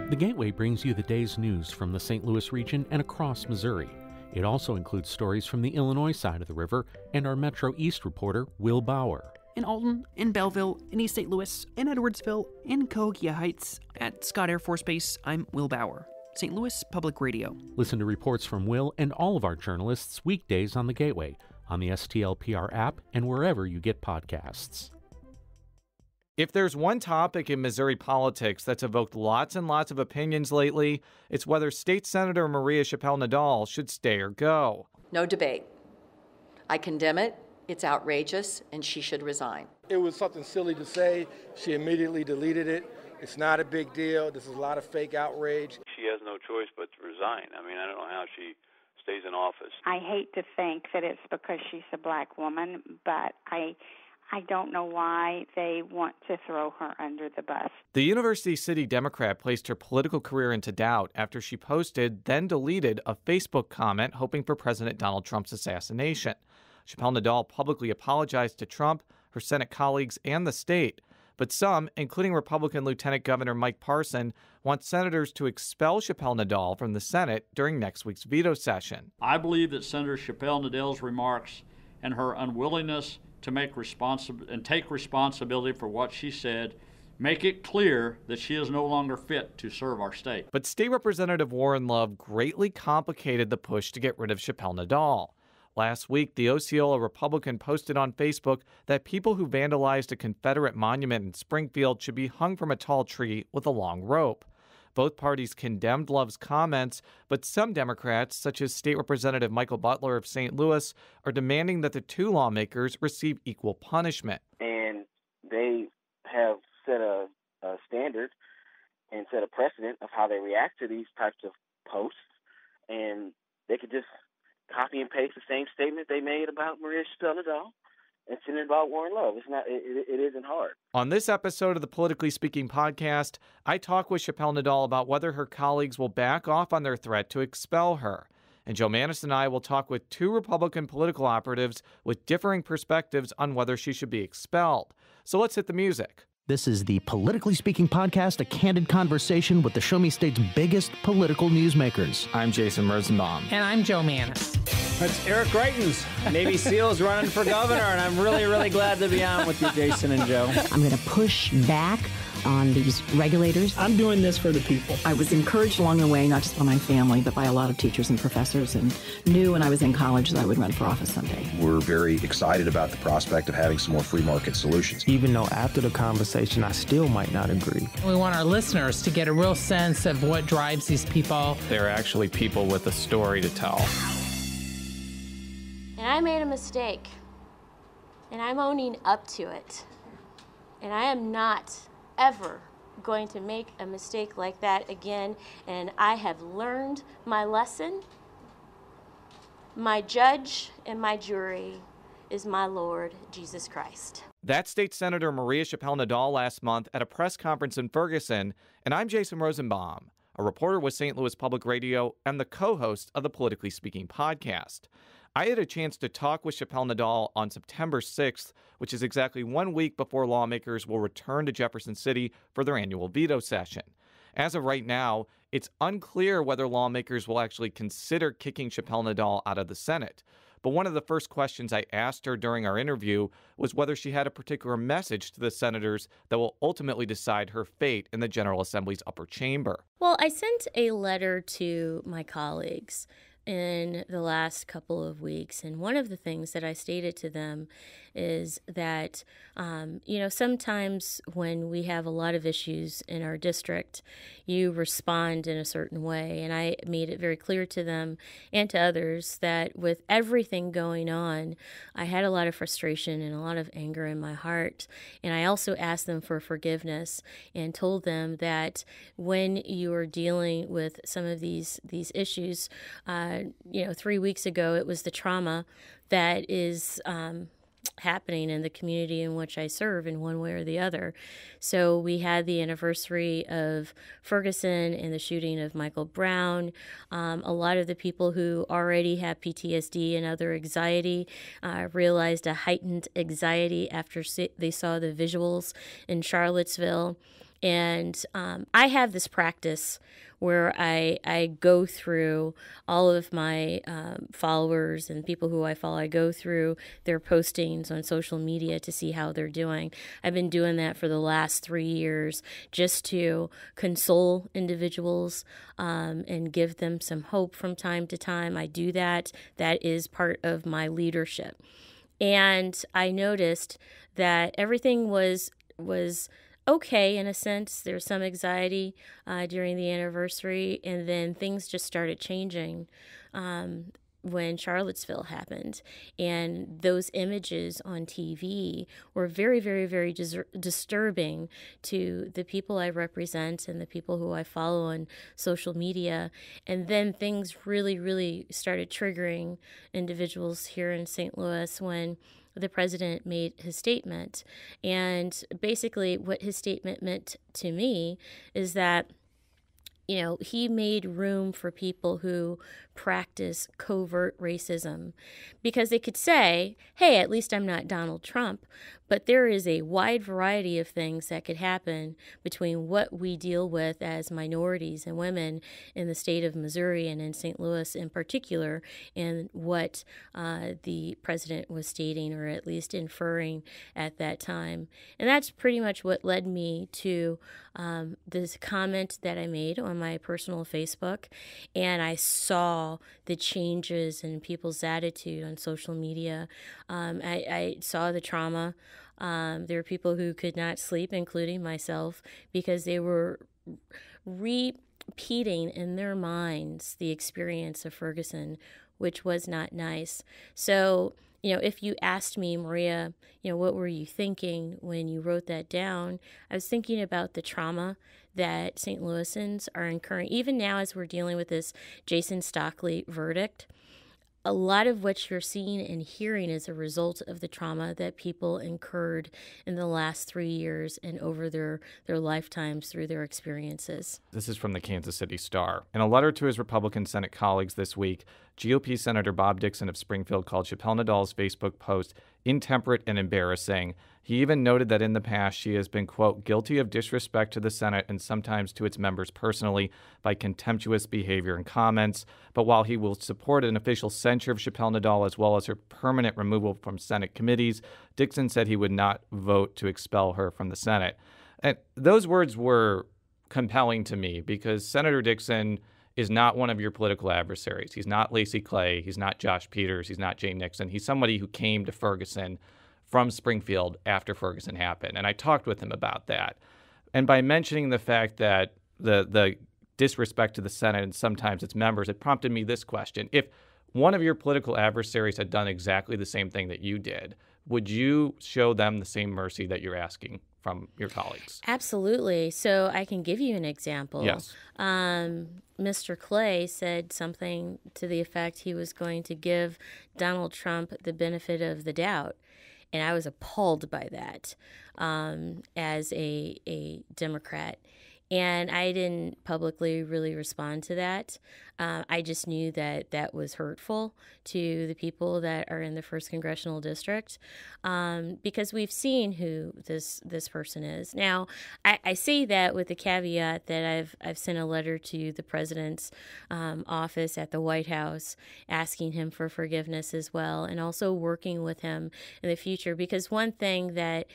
The Gateway brings you the day's news from the St. Louis region and across Missouri. It also includes stories from the Illinois side of the river and our Metro East reporter, Will Bauer. In Alton, in Belleville, in East St. Louis, in Edwardsville, in Cahokia Heights, at Scott Air Force Base, I'm Will Bauer, St. Louis Public Radio. Listen to reports from Will and all of our journalists weekdays on the Gateway, on the STLPR app, and wherever you get podcasts. If there's one topic in Missouri politics that's evoked lots and lots of opinions lately, it's whether State Senator Maria Chappelle-Nadal should stay or go. No debate. I condemn it. It's outrageous, and she should resign. It was something silly to say. She immediately deleted it. It's not a big deal. This is a lot of fake outrage. She has no choice but to resign. I mean, I don't know how she stays in office. I hate to think that it's because she's a black woman, but I don't know why they want to throw her under the bus. The University City Democrat placed her political career into doubt after she posted, then deleted, a Facebook comment hoping for President Donald Trump's assassination. Chappelle-Nadal publicly apologized to Trump, her Senate colleagues, and the state. But some, including Republican Lieutenant Governor Mike Parson, want senators to expel Chappelle-Nadal from the Senate during next week's veto session. I believe that Senator Chappelle-Nadal's remarks and her unwillingness to take responsibility for what she said make it clear that she is no longer fit to serve our state. But State Representative Warren Love greatly complicated the push to get rid of Chappelle-Nadal. Last week, the Osceola Republican posted on Facebook that people who vandalized a Confederate monument in Springfield should be hung from a tall tree with a long rope. Both parties condemned Love's comments, but some Democrats, such as State Representative Michael Butler of St. Louis, are demanding that the two lawmakers receive equal punishment. And they have set a standard and set a precedent of how they react to these types of posts, and they could just copy and paste the same statement they made about Maria Chappelle-Nadal and send it about Warren Love. It isn't hard. On this episode of the Politically Speaking podcast, I talk with Chappelle-Nadal about whether her colleagues will back off on their threat to expel her. And Joe Manis and I will talk with two Republican political operatives with differing perspectives on whether she should be expelled. So let's hit the music. This is the Politically Speaking podcast, a candid conversation with the Show Me State's biggest political newsmakers. I'm Jason Rosenbaum. And I'm Joe Manis. That's Eric Greitens, Navy SEALs running for governor, and I'm really, really glad to be on with you, Jason and Joe. I'm going to push back on these regulators. I'm doing this for the people. I was encouraged along the way, not just by my family, but by a lot of teachers and professors, and knew when I was in college that I would run for office someday. We're very excited about the prospect of having some more free market solutions. Even though after the conversation, I still might not agree. We want our listeners to get a real sense of what drives these people. They're actually people with a story to tell. And I made a mistake, and I'm owning up to it. And I am not ever going to make a mistake like that again, and I have learned my lesson. My judge and my jury is my Lord Jesus Christ. That's State Senator Maria Chappelle-Nadal last month at a press conference in Ferguson, and I'm Jason Rosenbaum, a reporter with St. Louis Public Radio and the co-host of the Politically Speaking podcast. I had a chance to talk with Chappelle-Nadal on September 6th, which is exactly 1 week before lawmakers will return to Jefferson City for their annual veto session. As of right now, it's unclear whether lawmakers will actually consider kicking Chappelle-Nadal out of the Senate. But one of the first questions I asked her during our interview was whether she had a particular message to the senators that will ultimately decide her fate in the General Assembly's upper chamber. Well, I sent a letter to my colleagues in the last couple of weeks. And one of the things that I stated to them is that, sometimes when we have a lot of issues in our district, you respond in a certain way. And I made it very clear to them and to others that with everything going on, I had a lot of frustration and a lot of anger in my heart. And I also asked them for forgiveness and told them that when you are dealing with some of these issues, 3 weeks ago, it was the trauma that is happening in the community in which I serve in one way or the other. So we had the anniversary of Ferguson and the shooting of Michael Brown. A lot of the people who already have PTSD and other anxiety realized a heightened anxiety after they saw the visuals in Charlottesville. And I have this practice where I go through all of my followers and people who I follow. I go through their postings on social media to see how they're doing. I've been doing that for the last 3 years just to console individuals and give them some hope from time to time. I do that. That is part of my leadership. And I noticed that everything was okay in a sense. There's some anxiety during the anniversary, and then things just started changing when Charlottesville happened. And those images on TV were very, very, very disturbing to the people I represent and the people who I follow on social media. And then things really, really started triggering individuals here in St. Louis when the president made his statement. And basically what his statement meant to me is that, you know, he made room for people who practice covert racism because they could say, hey, at least I'm not Donald Trump. But there is a wide variety of things that could happen between what we deal with as minorities and women in the state of Missouri and in St. Louis in particular, and what the president was stating or at least inferring at that time. And that's pretty much what led me to this comment that I made on my personal Facebook. And I saw the changes in people's attitude on social media. I saw the trauma. There were people who could not sleep, including myself, because they were repeating in their minds the experience of Ferguson, which was not nice. So, you know, if you asked me, Maria, you know, what were you thinking when you wrote that down? I was thinking about the trauma that St. Louisans are incurring, even now as we're dealing with this Jason Stockley verdict. A lot of what you're seeing and hearing is a result of the trauma that people incurred in the last 3 years and over their lifetimes through their experiences. This is from the Kansas City Star. In a letter to his Republican Senate colleagues this week, GOP Senator Bob Dixon of Springfield called Chappelle-Nadal's Facebook post intemperate and embarrassing. He even noted that in the past she has been, quote, guilty of disrespect to the Senate and sometimes to its members personally by contemptuous behavior and comments. But while he will support an official censure of Chappelle-Nadal as well as her permanent removal from Senate committees, Dixon said he would not vote to expel her from the Senate. And those words were compelling to me because Senator Dixon is not one of your political adversaries. He's not Lacey Clay. He's not Josh Peters. He's not Jay Nixon. He's somebody who came to Ferguson from Springfield after Ferguson happened. And I talked with him about that. And by mentioning the fact that the disrespect to the Senate and sometimes its members, it prompted me this question. If one of your political adversaries had done exactly the same thing that you did, would you show them the same mercy that you're asking from your colleagues? Absolutely. So I can give you an example. Yes. Mr. Clay said something to the effect he was going to give Donald Trump the benefit of the doubt. And I was appalled by that as a Democrat. And I didn't publicly really respond to that. I just knew that that was hurtful to the people that are in the 1st Congressional District because we've seen who this person is. Now, I say that with the caveat that I've sent a letter to the president's office at the White House asking him for forgiveness as well, and also working with him in the future. Because one thing that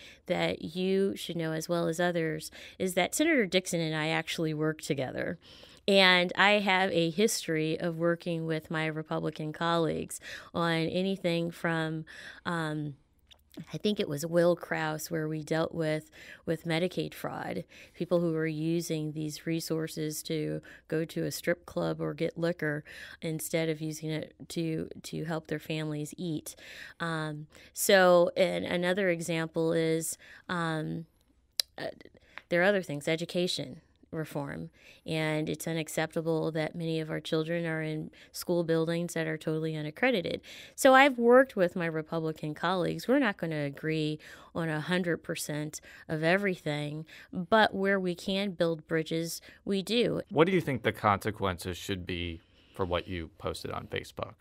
you should know as well as others is that Senator Dixon and I actually work together. And I have a history of working with my Republican colleagues on anything from, I think it was Will Krause, where we dealt with Medicaid fraud, people who were using these resources to go to a strip club or get liquor instead of using it to help their families eat. So and another example is there are other things, education reform, and it's unacceptable that many of our children are in school buildings that are totally unaccredited. So I've worked with my Republican colleagues. We're not going to agree on 100% of everything, but where we can build bridges, we do. What do you think the consequences should be for what you posted on Facebook?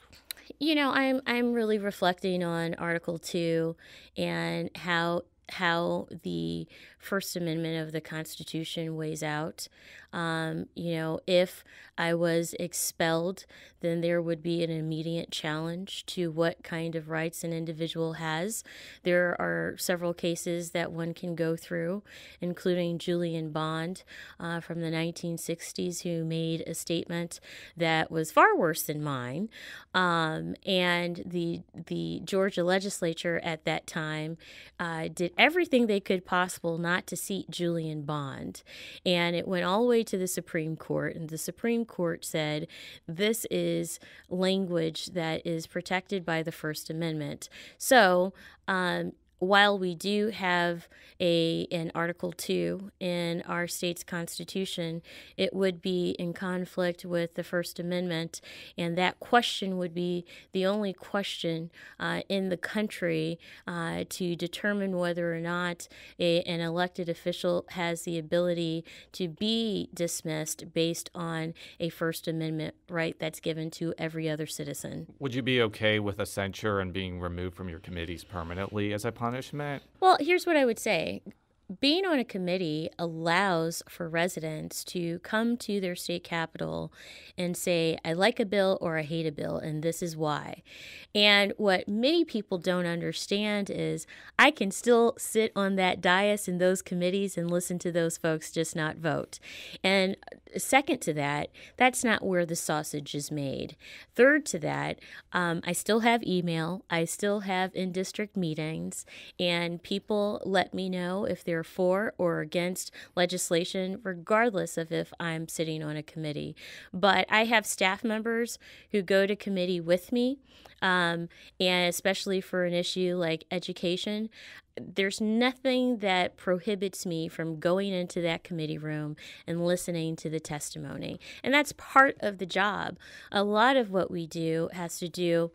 You know, I'm really reflecting on Article 2 and how how the First Amendment of the Constitution weighs out. If I was expelled, then there would be an immediate challenge to what kind of rights an individual has. There are several cases that one can go through, including Julian Bond from the 1960s, who made a statement that was far worse than mine. And the Georgia legislature at that time did everything they could possible not to seat Julian Bond. And it went all the way to the Supreme Court, and the Supreme Court said this is language that is protected by the First Amendment. So, while we do have an Article 2 in our state's constitution, it would be in conflict with the First Amendment, and that question would be the only question in the country to determine whether or not an elected official has the ability to be dismissed based on a First Amendment right that's given to every other citizen. Would you be okay with a censure and being removed from your committees permanently as a punishment? Well, here's what I would say. Being on a committee allows for residents to come to their state capital and say, I like a bill or I hate a bill, and this is why. And what many people don't understand is I can still sit on that dais in those committees and listen to those folks just not vote. And second to that, that's not where the sausage is made. Third to that, I still have email. I still have in-district meetings, and people let me know if they're for or against legislation, regardless of if I'm sitting on a committee. But I have staff members who go to committee with me, and especially for an issue like education. There's nothing that prohibits me from going into that committee room and listening to the testimony. And that's part of the job. A lot of what we do has to do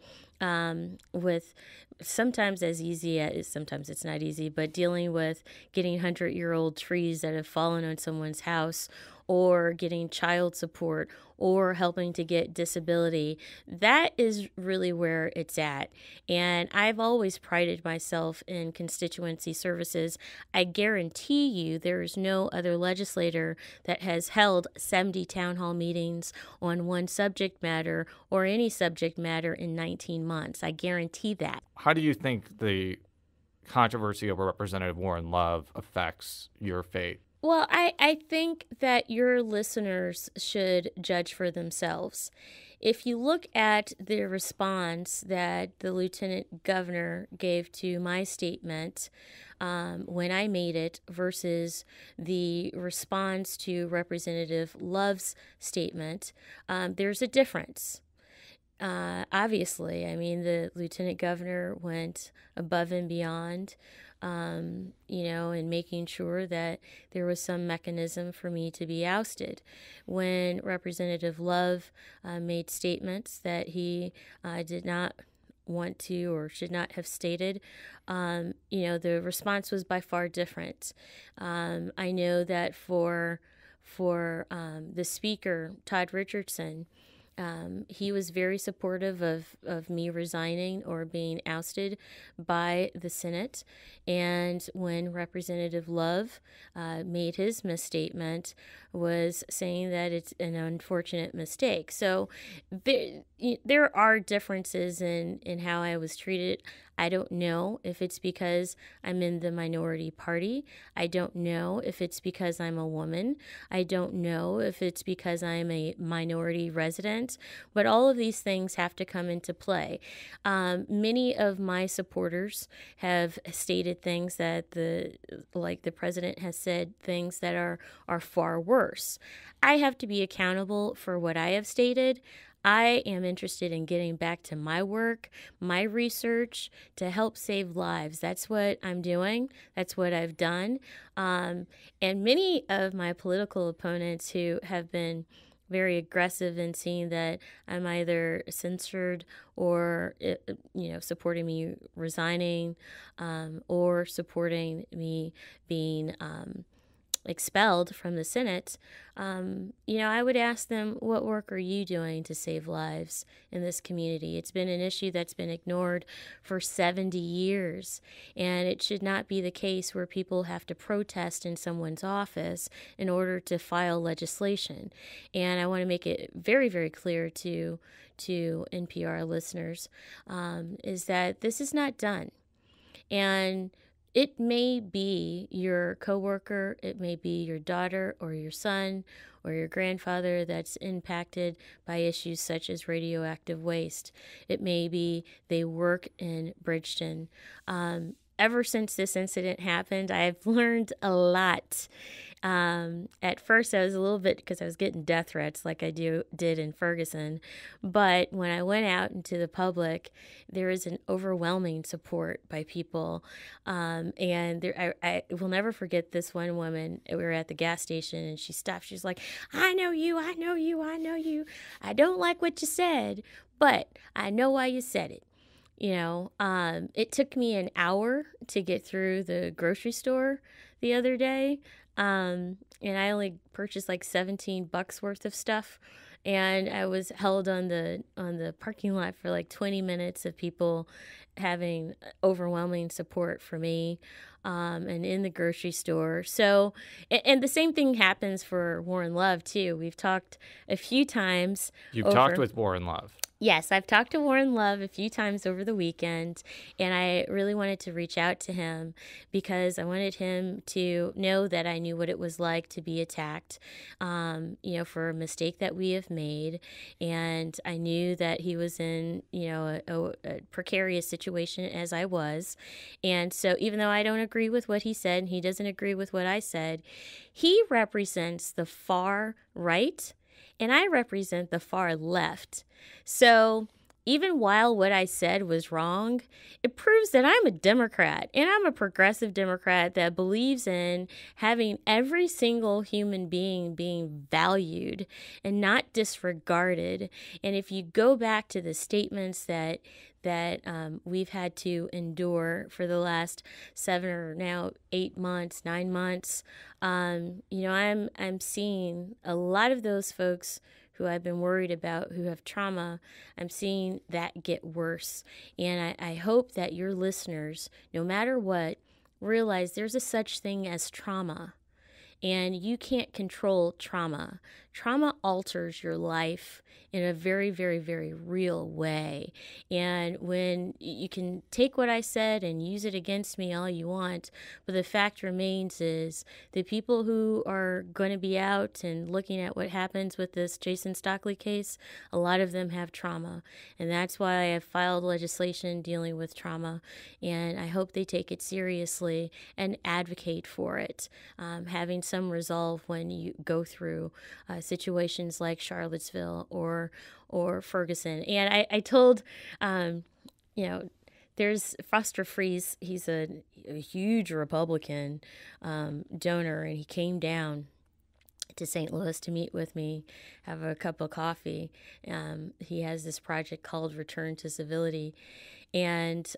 with sometimes as easy as, sometimes it's not easy, but dealing with getting 100-year-old trees that have fallen on someone's house, or getting child support, or helping to get disability. That is really where it's at. And I've always prided myself in constituency services. I guarantee you there is no other legislator that has held 70 town hall meetings on one subject matter or any subject matter in 19 months. I guarantee that. How do you think the controversy over Representative Warren Love affects your fate? Well, I think that your listeners should judge for themselves. If you look at the response that the Lieutenant Governor gave to my statement when I made it versus the response to Representative Love's statement, there's a difference. Obviously, I mean, the Lieutenant Governor went above and beyond, in making sure that there was some mechanism for me to be ousted. When Representative Love made statements that he did not want to or should not have stated, the response was by far different. I know that for the Speaker, Todd Richardson, he was very supportive of me resigning or being ousted by the Senate. And when Representative Love made his misstatement, was saying that it's an unfortunate mistake. So there are differences in how I was treated. I don't know if it's because I'm in the minority party. I don't know if it's because I'm a woman. I don't know if it's because I'm a minority resident. But all of these things have to come into play. Many of my supporters have stated things that the president has said, things that are far worse. I have to be accountable for what I have stated. I am interested in getting back to my work, my research, to help save lives. That's what I'm doing. That's what I've done. And many of my political opponents who have been very aggressive in seeing that I'm either censored or, supporting me resigning, or supporting me being expelled from the Senate, I would ask them, what work are you doing to save lives in this community? It's been an issue that's been ignored for 70 years, and it should not be the case where people have to protest in someone's office in order to file legislation. And I want to make it very, very clear to NPR listeners is that this is not done. And it may be your coworker, it may be your daughter or your son or your grandfather that's impacted by issues such as radioactive waste. It may be they work in Bridgeton. Ever since this incident happened, I've learned a lot. At first, I was a little bit, because I was getting death threats like I did in Ferguson. But when I went out into the public, there was an overwhelming support by people. And I will never forget this one woman. We were at the gas station, and she stopped. She's like, I know you, I know you, I know you. I don't like what you said, but I know why you said it. It took me an hour to get through the grocery store the other day. And I only purchased like $17 worth of stuff, and I was held on the parking lot for like 20 minutes of people having overwhelming support for me, and in the grocery store. So, and the same thing happens for Warren Love too. We've talked a few times. You've talked with Warren Love. Yes, I've talked to Warren Love a few times over the weekend, and I really wanted to reach out to him because I wanted him to know that I knew what it was like to be attacked, for a mistake that we have made, and I knew that he was in, a precarious situation as I was, and so even though I don't agree with what he said, and he doesn't agree with what I said, he represents the far right, and I represent the far left. So even while what I said was wrong, it proves that I'm a Democrat, and I'm a progressive Democrat that believes in having every single human being valued and not disregarded. And if you go back to the statements that we've had to endure for the last 7 or now 8 months, 9 months, I'm seeing a lot of those folks who I've been worried about, who have trauma, I'm seeing that get worse. And I hope that your listeners, no matter what, realize there's a such thing as trauma. And you can't control trauma. Trauma alters your life in a very, very, very real way. And when you can take what I said and use it against me all you want, but the fact remains is the people who are going to be out and looking at what happens with this Jason Stockley case, a lot of them have trauma. And that's why I have filed legislation dealing with trauma. And I hope they take it seriously and advocate for it, having some resolve when you go through situations like Charlottesville or Ferguson. And I told, there's Foster Freeze. He's a huge Republican donor, and he came down to St. Louis to meet with me, have a cup of coffee. He has this project called Return to Civility, and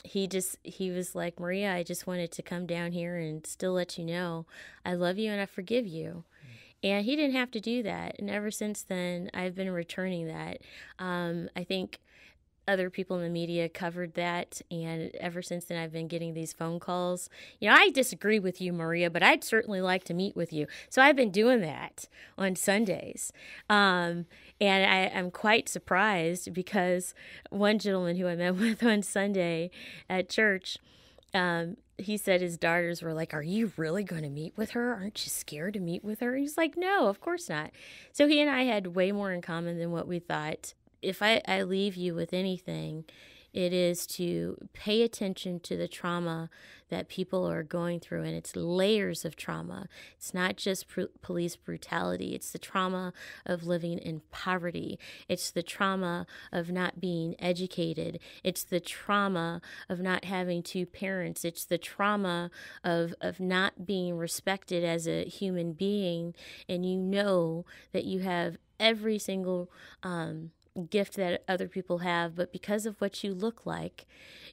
he was like, Maria, I just wanted to come down here and still let you know I love you and I forgive you. And he didn't have to do that. And ever since then, I've been returning that. I think other people in the media covered that. And ever since then, I've been getting these phone calls. I disagree with you, Maria, but I'd certainly like to meet with you. So I've been doing that on Sundays. And I'm quite surprised because one gentleman who I met with on Sunday at church, he said his daughters were like, are you really going to meet with her? Aren't you scared to meet with her? He's like, no, of course not. So he and I had way more in common than what we thought. If I leave you with anything, it is to pay attention to the trauma that people are going through, and it's layers of trauma. It's not just police brutality. It's the trauma of living in poverty. It's the trauma of not being educated. It's the trauma of not having two parents. It's the trauma of not being respected as a human being, and you know that you have every single gift that other people have, but because of what you look like,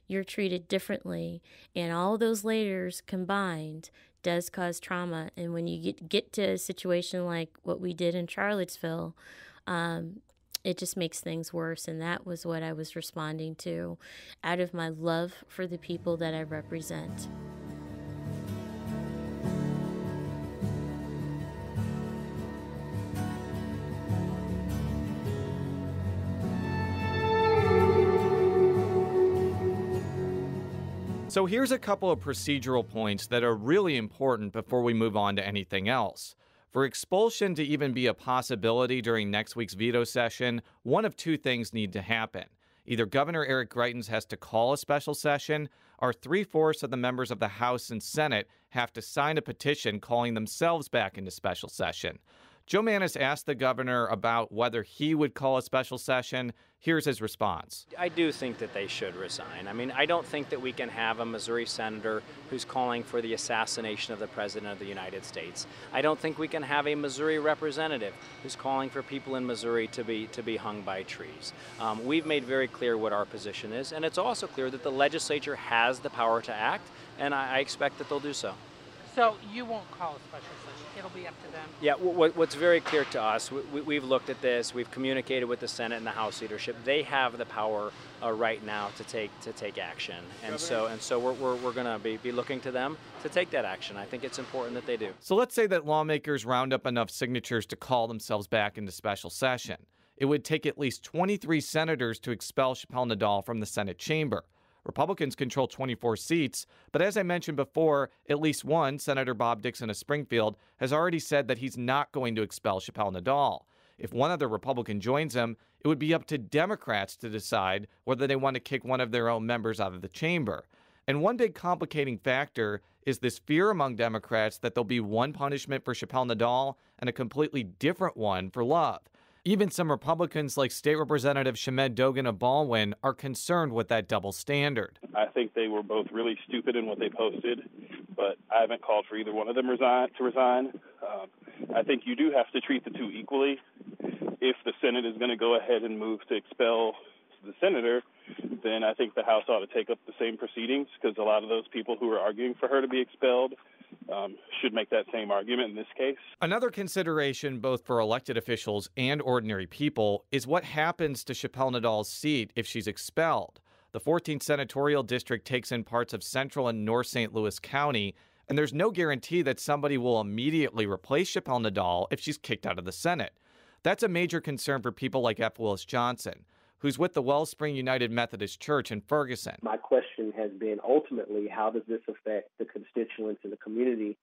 you're treated differently, and all those layers combined does cause trauma. And when you get to a situation like what we did in Charlottesville, it just makes things worse. And that was what I was responding to out of my love for the people that I represent. So here's a couple of procedural points that are really important before we move on to anything else. For expulsion to even be a possibility during next week's veto session, one of two things need to happen. Either Governor Eric Greitens has to call a special session, or 3/4 of the members of the House and Senate have to sign a petition calling themselves back into special session. Joe Mannies asked the governor about whether he would call a special session. Here's his response. I do think that they should resign. I mean, I don't think that we can have a Missouri senator who's calling for the assassination of the President of the United States. I don't think we can have a Missouri representative who's calling for people in Missouri to be hung by trees. We've made very clear what our position is, and it's also clear that the legislature has the power to act, and I expect that they'll do so. So you won't call a special session. It'll be up to them. Yeah, what's very clear to us, we've looked at this, we've communicated with the Senate and the House leadership. They have the power right now to take action, and so we're going to be looking to them to take that action. I think it's important that they do. So let's say that lawmakers round up enough signatures to call themselves back into special session. It would take at least 23 senators to expel Chappelle-Nadal from the Senate chamber. Republicans control 24 seats, but as I mentioned before, at least one, Senator Bob Dixon of Springfield, has already said that he's not going to expel Chappelle-Nadal. If one other Republican joins him, it would be up to Democrats to decide whether they want to kick one of their own members out of the chamber. And one big complicating factor is this fear among Democrats that there'll be one punishment for Chappelle-Nadal and a completely different one for Love. Even some Republicans like State Representative Shamed Dogan of Baldwin are concerned with that double standard. I think they were both really stupid in what they posted, but I haven't called for either one of them to resign. I think you do have to treat the two equally. If the Senate is going to go ahead and move to expel the senator, then I think the House ought to take up the same proceedings, because a lot of those people who are arguing for her to be expelled should make that same argument in this case. Another consideration, both for elected officials and ordinary people, is what happens to Chappelle-Nadal's seat if she's expelled. The 14th senatorial district takes in parts of central and north St. Louis County, and there's no guarantee that somebody will immediately replace Chappelle-Nadal if she's kicked out of the Senate. That's a major concern for people like F. Willis Johnson, who's with the Wellspring United Methodist Church in Ferguson. My question has been, ultimately, how does this affect the constituents in the community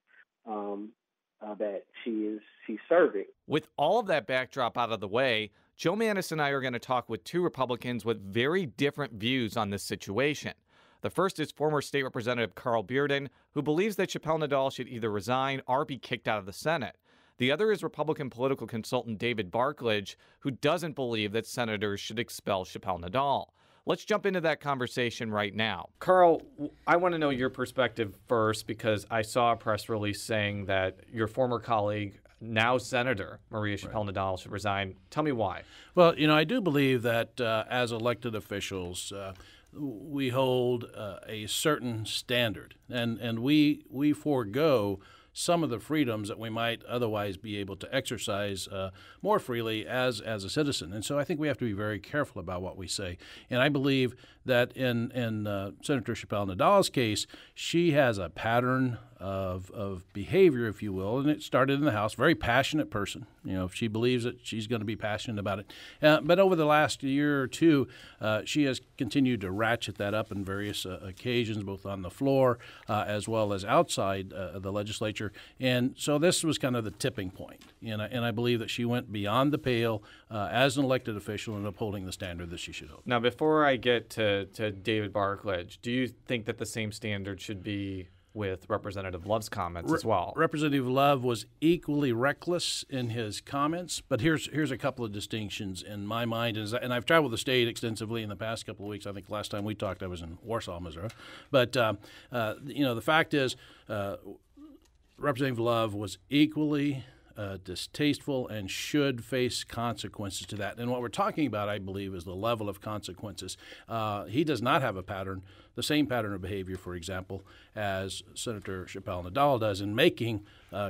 that she's serving? With all of that backdrop out of the way, Joe Mannies and I are going to talk with two Republicans with very different views on this situation. The first is former State Representative Carl Bearden, who believes that Chappelle-Nadal should either resign or be kicked out of the Senate. The other is Republican political consultant David Barklage, who doesn't believe that senators should expel Chappelle-Nadal. Let's jump into that conversation right now. Carl, I want to know your perspective first, because I saw a press release saying that your former colleague, now Senator Maria Chappelle-Nadal, should resign. Tell me why. Well, I do believe that as elected officials, we hold a certain standard, and we forego some of the freedoms that we might otherwise be able to exercise more freely as a citizen. And so I think we have to be very careful about what we say. And I believe that in Senator Chappelle-Nadal's case, she has a pattern of behavior, if you will, and it started in the House. Very passionate person. She believes that she's going to be passionate about it. But over the last year or two, she has continued to ratchet that up on various occasions, both on the floor as well as outside the legislature. And so this was kind of the tipping point. And I believe that she went beyond the pale as an elected official in upholding the standard that she should hold. Now, before I get to David Barklage, do you think that the same standard should be with Representative Love's comments as well? Representative Love was equally reckless in his comments, but here's a couple of distinctions in my mind. And I've traveled the state extensively in the past couple of weeks. I think last time we talked I was in Warsaw, Missouri. But, the fact is Representative Love was equally distasteful and should face consequences to that. And what we're talking about, I believe, is the level of consequences. He does not have the same pattern of behavior, for example, as Senator Chappelle-Nadal does in making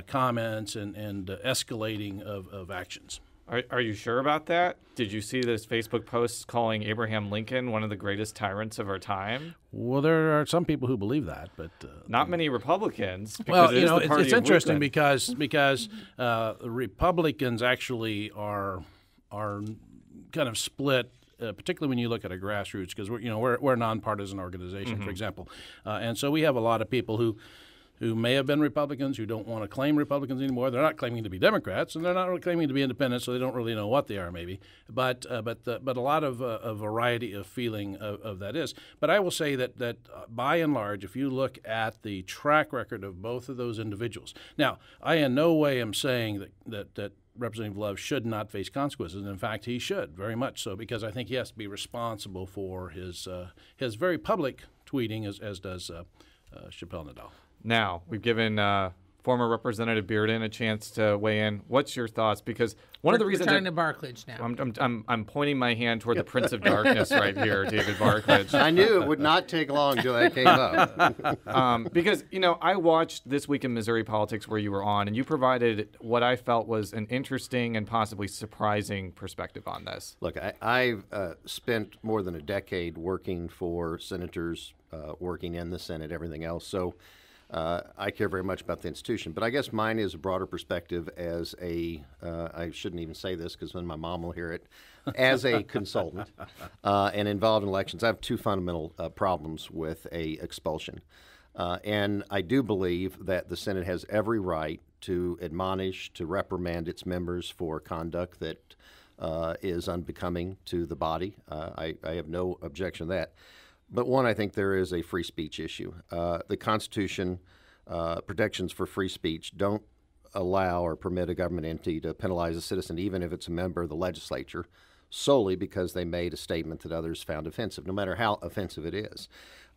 comments and escalating of actions. Are you sure about that? Did you see this Facebook post calling Abraham Lincoln one of the greatest tyrants of our time? Well, there are some people who believe that, but not many Republicans. Well, it's interesting because the Republicans actually are kind of split. Particularly when you look at a grassroots, because we're a nonpartisan organization, for example, and so we have a lot of people who may have been Republicans, who don't want to claim Republicans anymore. They're not claiming to be Democrats, and they're not really claiming to be independents, so they don't really know what they are, maybe. But a lot of a variety of feeling of that is. But I will say that by and large, if you look at the track record of both of those individuals, now I in no way am saying that Representative Love should not face consequences. In fact, he should, very much so, because I think he has to be responsible for his very public tweeting, as does Chappelle-Nadal. Now, we've given former Representative Bearden a chance to weigh in. What's your thoughts? Because one of the reasons we're turning to Barklage now. I'm pointing my hand toward the Prince of Darkness right here, David Barklage. I knew it would not take long until that came up. Because I watched This Week in Missouri Politics where you were on, and you provided what I felt was an interesting and possibly surprising perspective on this. Look, I've spent more than a decade working for senators, working in the Senate, everything else. So. I care very much about the institution, but I guess mine is a broader perspective as I shouldn't even say this because then my mom will hear it, as a consultant and involved in elections. I have two fundamental problems with a expulsion. And I do believe that the Senate has every right to admonish, to reprimand its members for conduct that is unbecoming to the body. I have no objection to that. But one, I think there is a free speech issue. The Constitution protections for free speech don't allow or permit a government entity to penalize a citizen, even if it's a member of the legislature, solely because they made a statement that others found offensive, no matter how offensive it is.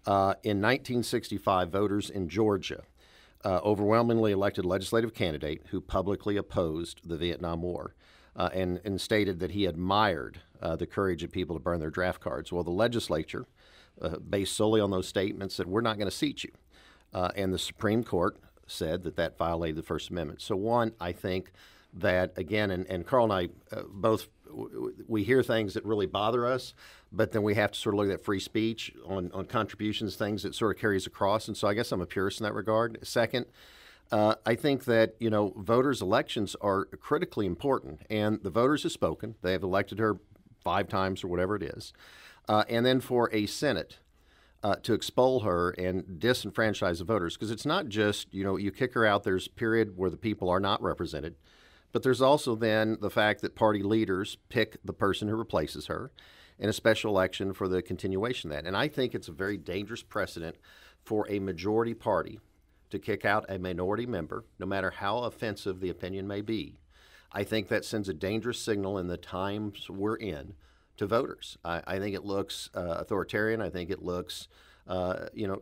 In 1965, voters in Georgia overwhelmingly elected a legislative candidate who publicly opposed the Vietnam War and stated that he admired the courage of people to burn their draft cards. Well, the legislature, based solely on those statements, said, we're not going to seat you. And the Supreme Court said that violated the First Amendment. So one, I think that, again, and Carl and I both, we hear things that really bother us, but then we have to sort of look at free speech on contributions, things that sort of carries across. And so I guess I'm a purist in that regard. Second, I think that, voters' elections are critically important, and the voters have spoken. They have elected her 5 times or whatever it is. And then for a Senate to expel her and disenfranchise the voters, because it's not just, you kick her out, there's a period where the people are not represented, but there's also then the fact that party leaders pick the person who replaces her in a special election for the continuation of that. And I think it's a very dangerous precedent for a majority party to kick out a minority member, no matter how offensive the opinion may be. I think that sends a dangerous signal in the times we're in to voters. I think it looks authoritarian. I think it looks,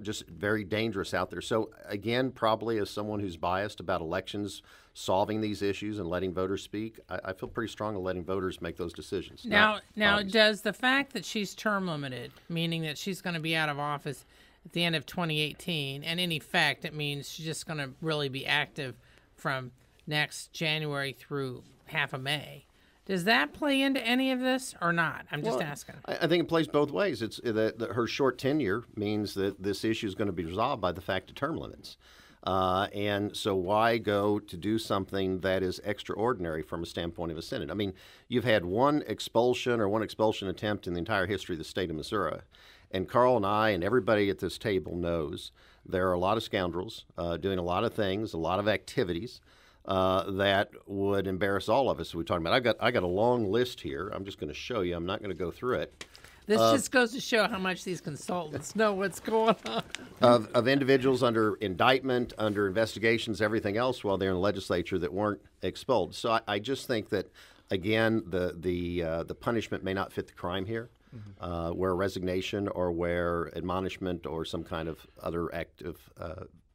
just very dangerous out there. So again, probably as someone who's biased about elections, solving these issues and letting voters speak, I feel pretty strong in letting voters make those decisions. Now, does the fact that she's term limited, meaning that she's going to be out of office at the end of 2018, and in effect, it means she's just going to really be active from next January through half of May. Does that play into any of this or not? I'm just asking. I think it plays both ways. It's that her short tenure means that this issue is going to be resolved by the fact of term limits. And so why go to do something that is extraordinary from a standpoint of a Senate? I mean, you've had one expulsion attempt in the entire history of the state of Missouri. And Carl and I and everybody at this table knows there are a lot of scoundrels doing a lot of things, a lot of activities that would embarrass all of us. We're talking about. I got a long list here. I'm just going to show you. I'm not going to go through it. This just goes to show how much these consultants know what's going on. Of individuals under indictment, under investigations, everything else, while they're in the legislature that weren't expelled. So I just think that, again, the punishment may not fit the crime here, where resignation or where admonishment or some kind of other active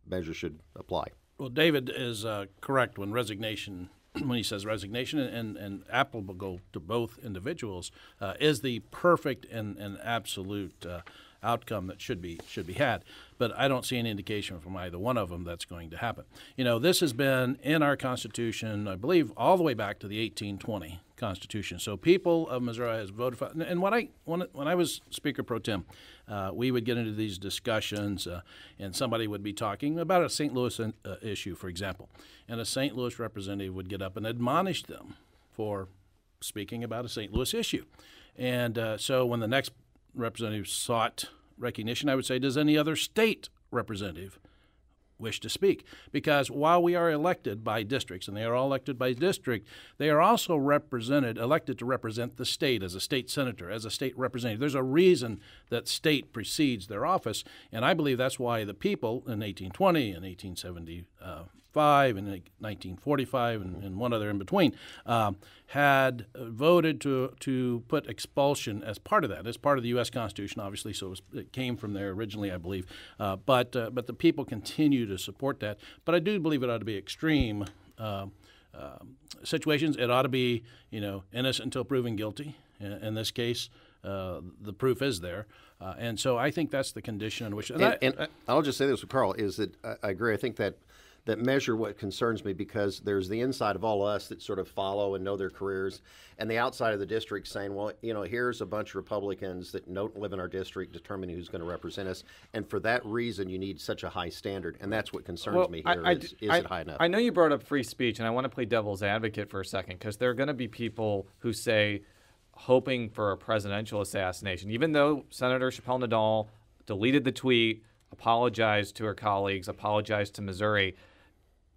measure should apply. Well, David is correct when resignation when he says resignation and applicable to both individuals, is the perfect and absolute outcome that should be had. But I don't see any indication from either one of them that's going to happen. This has been in our Constitution, I believe, all the way back to the 1820 Constitution. So people of Missouri has voted for. And when I was Speaker Pro Tem, we would get into these discussions, and somebody would be talking about a St. Louis issue, for example, and a St. Louis representative would get up and admonish them for speaking about a St. Louis issue. And so when the next representative sought recognition, I would say, does any other state representative wish to speak? Because while we are elected by districts, and they are all elected by district, they are also elected to represent the state as a state senator, as a state representative. There's a reason that state precedes their office, and I believe that's why the people in 1820 and 1875 and 1945 and one other in between had voted to put expulsion as part of that, as part of the U.S. Constitution, obviously, so it came from there originally, I believe. But the people continue to support that. But I do believe it ought to be extreme situations. It ought to be, innocent until proven guilty. In this case, the proof is there. And so I think that's the condition in which... And I'll just say this with Carl, is that I agree. I think that measure what concerns me, because there's the inside of all us that sort of follow and know their careers, and the outside of the district saying, well, here's a bunch of Republicans that don't live in our district determining who's going to represent us, and for that reason you need such a high standard, and that's what concerns me here. Is it high enough? I know you brought up free speech, and I want to play devil's advocate for a second, because there are going to be people who say, hoping for a presidential assassination, even though Senator Chappelle-Nadal deleted the tweet, apologized to her colleagues, apologized to Missouri,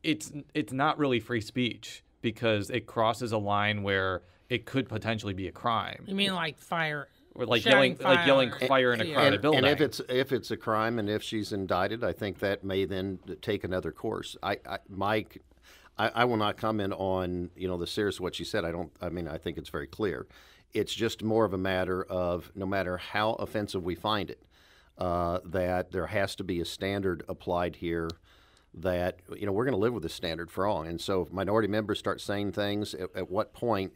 it's not really free speech, because it crosses a line where it could potentially be a crime. You mean like fire? Or like yelling fire in a crowded building. And if it's a crime, and if she's indicted, I think that may then take another course. Mike, I will not comment on the seriousness of what she said. I think it's very clear. It's just more of a matter of, no matter how offensive we find it, that there has to be a standard applied here. That we're going to live with this standard for all. And so if minority members start saying things, at what point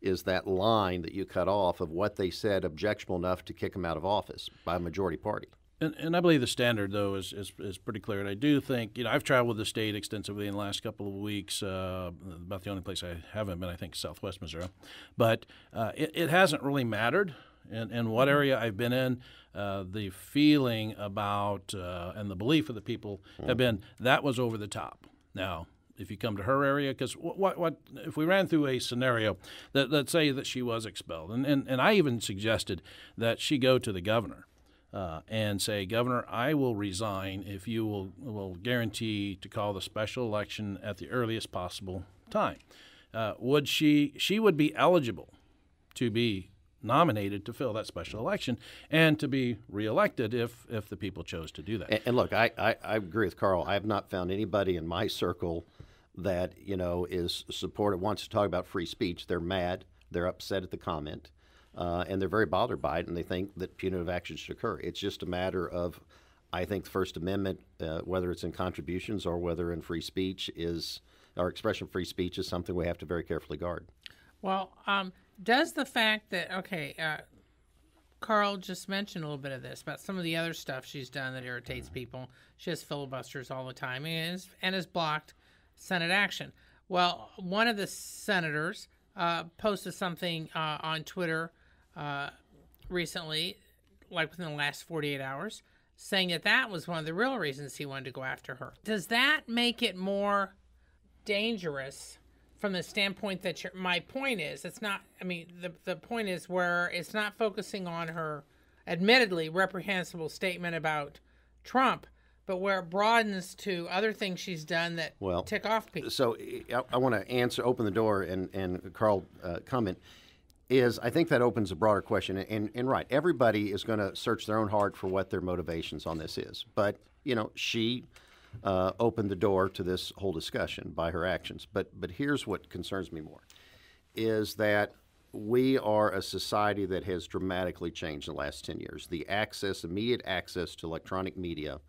is that line that you cut off of what they said objectionable enough to kick them out of office by a majority party? And I believe the standard, though, is pretty clear. And I do think, I've traveled the state extensively in the last couple of weeks. About the only place I haven't been, I think, Southwest Missouri. But it hasn't really mattered. And what area I've been in, the feeling about and the belief of the people have been that was over the top. Now, if you come to her area, because what if we ran through a scenario that, let's say that she was expelled, and I even suggested that she go to the governor and say, Governor, I will resign if you will guarantee to call the special election at the earliest possible time. Would she would be eligible to be nominated to fill that special election and to be reelected if the people chose to do that. And look, I agree with Carl. I have not found anybody in my circle that is supportive, wants to talk about free speech. They're mad, they're upset at the comment, and they're very bothered by it, and they think that punitive action should occur. It's just a matter of, I think the First Amendment, whether it's in contributions or whether in free speech, our expression of free speech is something we have to very carefully guard. Well, does the fact that, Carl just mentioned a little bit of this, about some of the other stuff she's done that irritates people. She has filibusters all the time and has blocked Senate action. Well, one of the senators posted something on Twitter recently, like within the last 48 hours, saying that was one of the real reasons he wanted to go after her. Does that make it more dangerous from the standpoint that my point is, it's not, the point is where it's not focusing on her admittedly reprehensible statement about Trump, but where it broadens to other things she's done that tick off people. So I want to open the door and Carl comment, I think that opens a broader question. And right, everybody is going to search their own heart for what their motivations on this is. But, she opened the door to this whole discussion by her actions. But here's what concerns me more, is that we are a society that has dramatically changed in the last 10 years. The immediate access to electronic media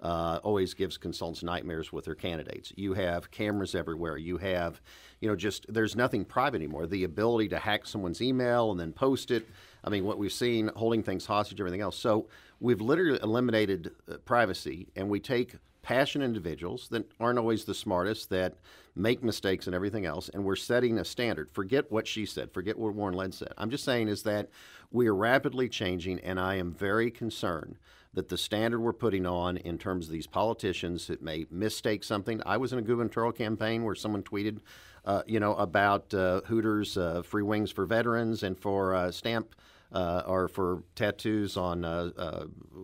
always gives consultants nightmares with their candidates. You have cameras everywhere. You have, there's nothing private anymore. The ability to hack someone's email and then post it. I mean, what we've seen, holding things hostage, everything else. So we've literally eliminated privacy, and we take passionate individuals that aren't always the smartest, that make mistakes and everything else, and we're setting a standard. Forget what she said. Forget what Warren Led said. I'm just saying is that we are rapidly changing, and I am very concerned that the standard we're putting on in terms of these politicians that may mistake something. I was in a gubernatorial campaign where someone tweeted, about Hooters free wings for veterans and for stamp or for tattoos on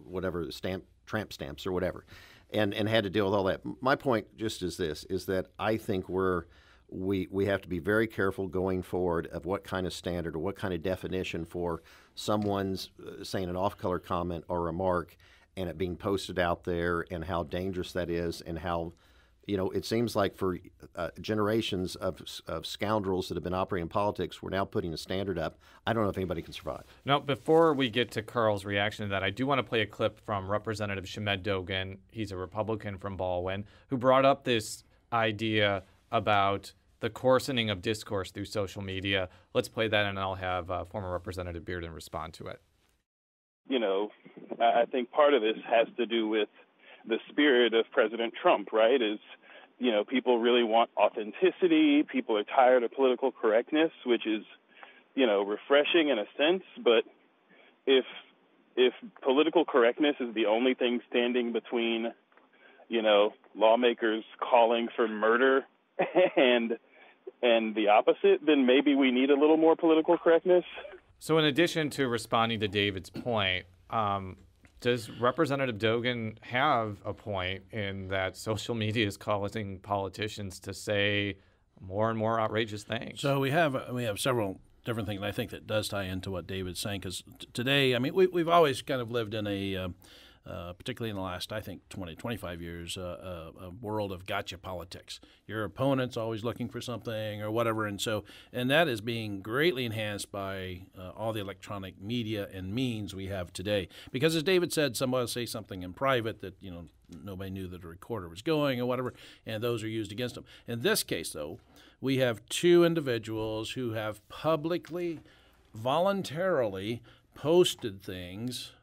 whatever tramp stamps or whatever. And had to deal with all that. My point just is this, is that I think we have to be very careful going forward of what kind of standard or what kind of definition for someone's saying an off-color comment or remark and it being posted out there, and how dangerous that is, and how, it seems like for generations of scoundrels that have been operating in politics, we're now putting a standard up. I don't know if anybody can survive. Now, before we get to Carl's reaction to that, I do want to play a clip from Representative Shamed Dogan. He's a Republican from Baldwin, who brought up this idea about the coarsening of discourse through social media. Let's play that, and I'll have former Representative Bearden respond to it. I think part of this has to do with the spirit of President Trump, right? People really want authenticity. People are tired of political correctness, which is, refreshing in a sense. But if political correctness is the only thing standing between, lawmakers calling for murder and the opposite, then maybe we need a little more political correctness. So in addition to responding to David's point, does Representative Dogan have a point in that social media is causing politicians to say more and more outrageous things? So we have several different things, and I think that does tie into what David's saying, because today, I mean, we've always kind of lived in a particularly in the last, I think, 20, 25 years, a world of gotcha politics. Your opponent's always looking for something or whatever, and that is being greatly enhanced by all the electronic media and means we have today. Because as David said, someone will say something in private that, nobody knew that a recorder was going or whatever, and those are used against them. In this case, though, we have two individuals who have publicly, voluntarily posted things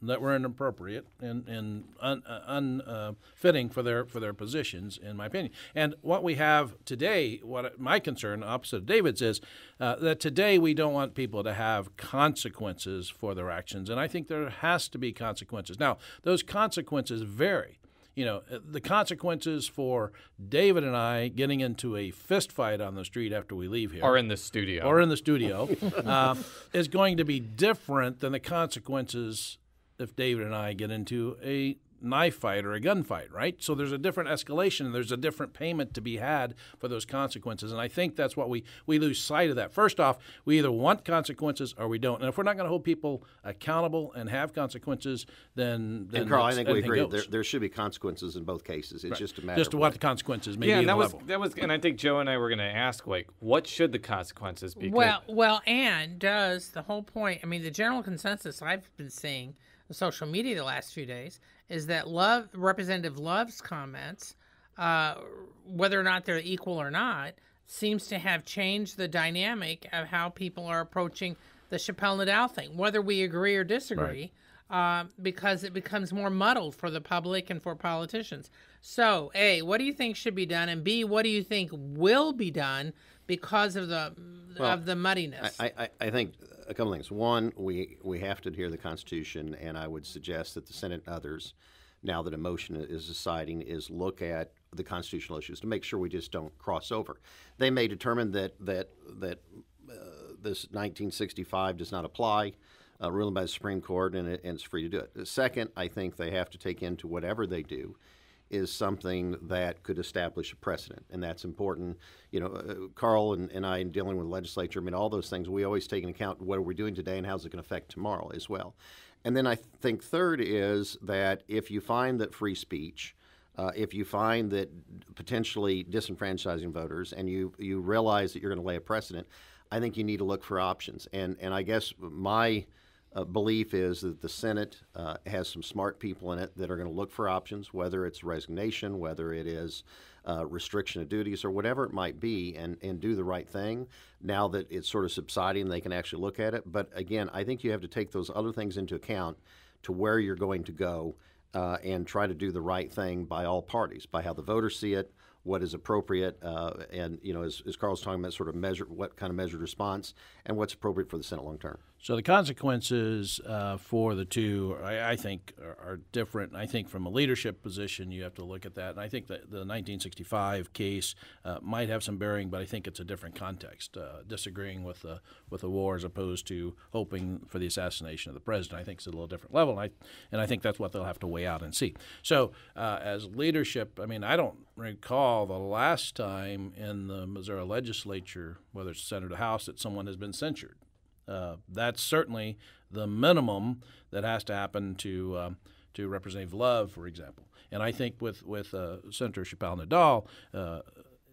that were inappropriate and unfitting for their positions, in my opinion. And what we have today, what my concern, opposite of David's, is that today we don't want people to have consequences for their actions, and I think there has to be consequences. Now, those consequences vary. The consequences for David and I getting into a fist fight on the street after we leave here, or in the studio, is going to be different than the consequences if David and I get into a knife fight or a gunfight, right? So there's a different escalation, and there's a different payment to be had for those consequences. And I think that's what we lose sight of that. First off, we either want consequences or we don't. And if we're not going to hold people accountable and have consequences, then Carl, I think we agree. There should be consequences in both cases. It's just a matter of what the consequences may be. And that was, and I think Joe and I were going to ask, what should the consequences be? Well, and does the whole point? I mean, the general consensus I've been seeing on social media the last few days is that Representative Love's comments, whether or not they're equal or not, seems to have changed the dynamic of how people are approaching the Chappelle-Nadal thing, whether we agree or disagree, because it becomes more muddled for the public and for politicians. So, A, what do you think should be done? And B, what do you think will be done because of the muddiness? I think a couple things. One, we have to adhere to the Constitution, and I would suggest that the Senate and others, now that a motion is deciding, is look at the constitutional issues to make sure we just don't cross over. They may determine that this 1965 does not apply, ruling by the Supreme Court, and it's free to do it. The second, I think they have to take into whatever they do is something that could establish a precedent, and that's important. Carl and I, in dealing with the legislature, I mean, all those things, we always take into account what are we doing today and how's it going to affect tomorrow as well. And then I think third is that if you find that free speech, if you find that potentially disenfranchising voters, and you realize that you're going to lay a precedent, I think you need to look for options. And I guess my belief is that the Senate has some smart people in it that are going to look for options, whether it's resignation, whether it is restriction of duties, or whatever it might be, and do the right thing. Now that it's sort of subsiding, they can actually look at it. But again, I think you have to take those other things into account to where you're going to go and try to do the right thing by all parties, by how the voters see it, what is appropriate, and as Carl's talking about, sort of what kind of measured response, and what's appropriate for the Senate long term. So the consequences for the two, I think, are different. I think from a leadership position, you have to look at that. And I think that the 1965 case might have some bearing, but I think it's a different context, disagreeing with the war as opposed to hoping for the assassination of the president. I think it's a little different level, and I think that's what they'll have to weigh out and see. So as leadership, I mean, I don't recall the last time in the Missouri legislature, whether it's Senate or House, that someone has been censured. That's certainly the minimum that has to happen to Representative Love, for example. And I think with Senator Chappelle-Nadal,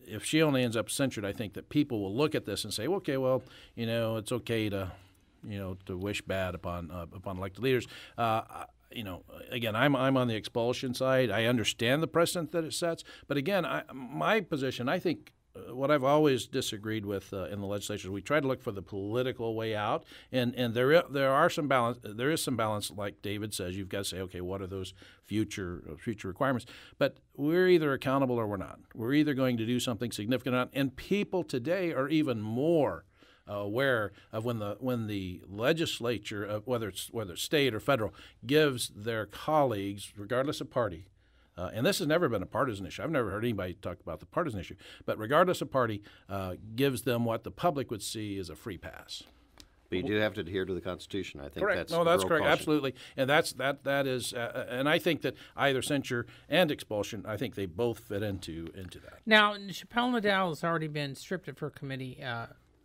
if she only ends up censured, I think that people will look at this and say, okay, well, it's okay to wish bad upon elected leaders. Again, I'm on the expulsion side. I understand the precedent that it sets, but again, my position, I think. What I've always disagreed with in the legislature is we try to look for the political way out, and there are some balance. There is some balance, like David says. You've got to say, okay, what are those future requirements? But we're either accountable or we're not. We're either going to do something significant or not. And people today are even more aware of when the legislature, whether it's state or federal, gives their colleagues, regardless of party. And this has never been a partisan issue. I've never heard anybody talk about the partisan issue. But regardless of party, gives them what the public would see as a free pass. But you do have to adhere to the Constitution. I think correct. that's correct. Caution. Absolutely. And that is, and I think that either censure and expulsion, I think they both fit into that. Now, Chappelle-Nadal has already been stripped of her committee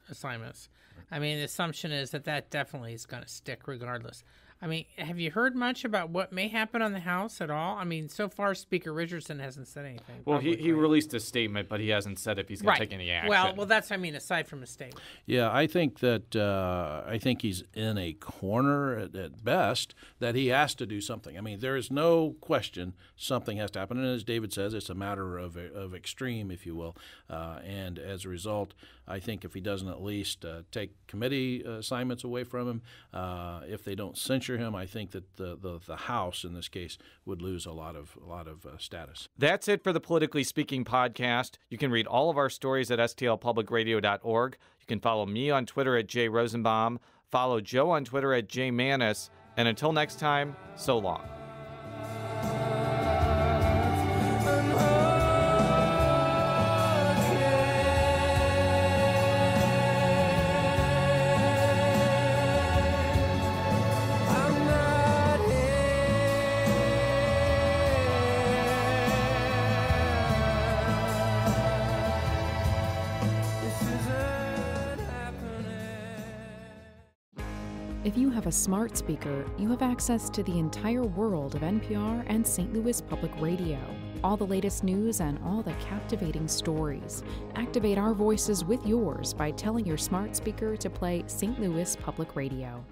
assignments. I mean, the assumption is that definitely is going to stick regardless. I mean, have you heard much about what may happen on the House at all? I mean, so far Speaker Richardson hasn't said anything. Well, he released a statement, but he hasn't said if he's going to take any action. Well, that's what I mean, aside from a statement. Yeah, I think that he's in a corner at best that he has to do something. I mean, there is no question something has to happen, and as David says, it's a matter of extreme, if you will. And as a result, I think if he doesn't at least take committee assignments away from him, if they don't censure him, I think that the House in this case would lose a lot of status. That's it for the Politically Speaking podcast. You can read all of our stories at stlpublicradio.org. You can follow me on Twitter at Jay Rosenbaum, follow Joe on Twitter at Jay Manis, and until next time, so long. If you have a smart speaker, you have access to the entire world of NPR and St. Louis Public Radio. All the latest news and all the captivating stories. Activate our voices with yours by telling your smart speaker to play St. Louis Public Radio.